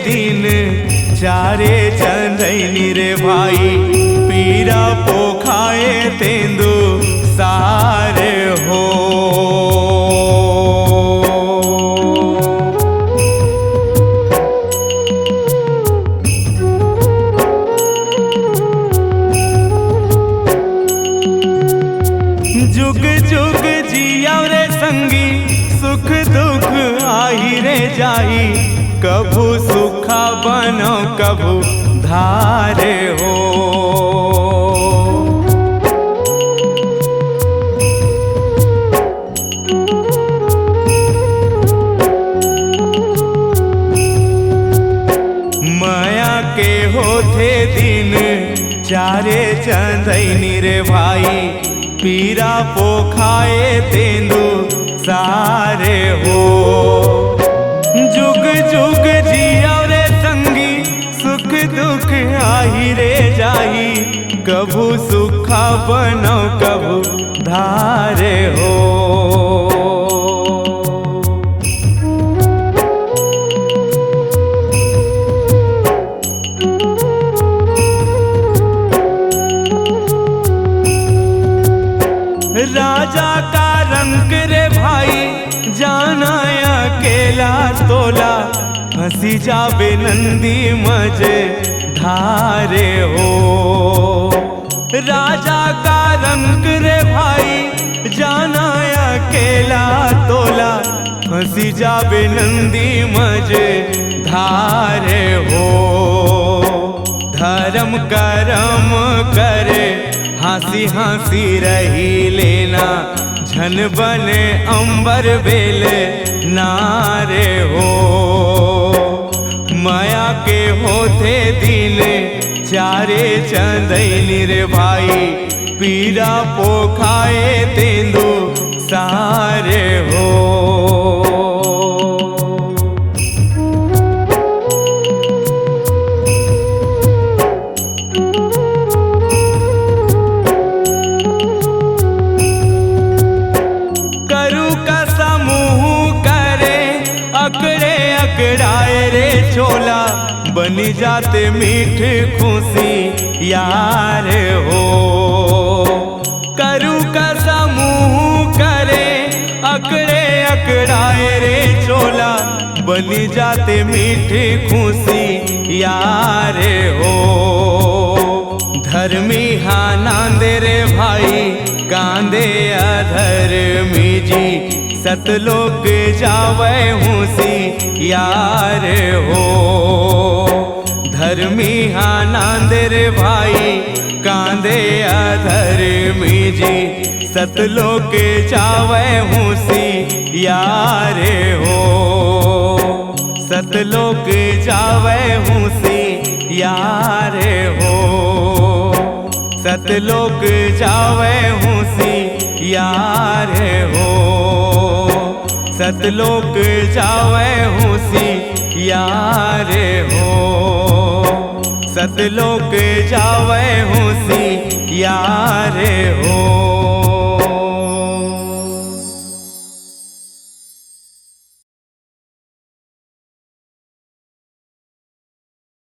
दिन चारे चंदनी रे भाई पीरा पोखाए तेंदु सारे हो। जुग जुग जिया रे संगी सुख दुख आही रे जाही कभू सुखा बनो कभू धारे हो। माया के होते दिन चारे चंदनी रे भाई पीरा पोखाए तेंदु सारे हो। जुग जुग जिया रे संगी सुख दुख आही रे जाही कभू सुखा बनो कभू धारे हो। राजा का रंग रे भाई जाना अकेला तोला हंसी जावे नंदी मजे धारे हो। राजा का रंग रे भाई जाना अकेला तोला हंसी जावे नंदी मजे धारे हो। धर्म कर्म करे हंसी हंसी रही लेना झन बने अंबर बेले नारे हो। माया के होते दिन चारे चंदनी रे भाई पीरा पोखाए तेंदु सारे हो। अकड़े अकड़ाए रे चोला बनी जाते मीठ खुशी यार हो। करू का समूह करे अकड़े अकड़ाए रे चोला बनी जाते मीठ खुशी यार हो। धर्मी हाँ नांदे रे भाई कांदे अधर्मी जी सतलोक जावे हूसी यार हो। धर्मी हाँ नांदे रे भाई कांदे अधर्मी जी सतलोक जावे हूसी यार हो। सतलोक जावे हूसी यार हो। सतलोक जावे हूसी यार हो। सतलोक जावे हूसी यार हो। सतलोक जावे हूसी यार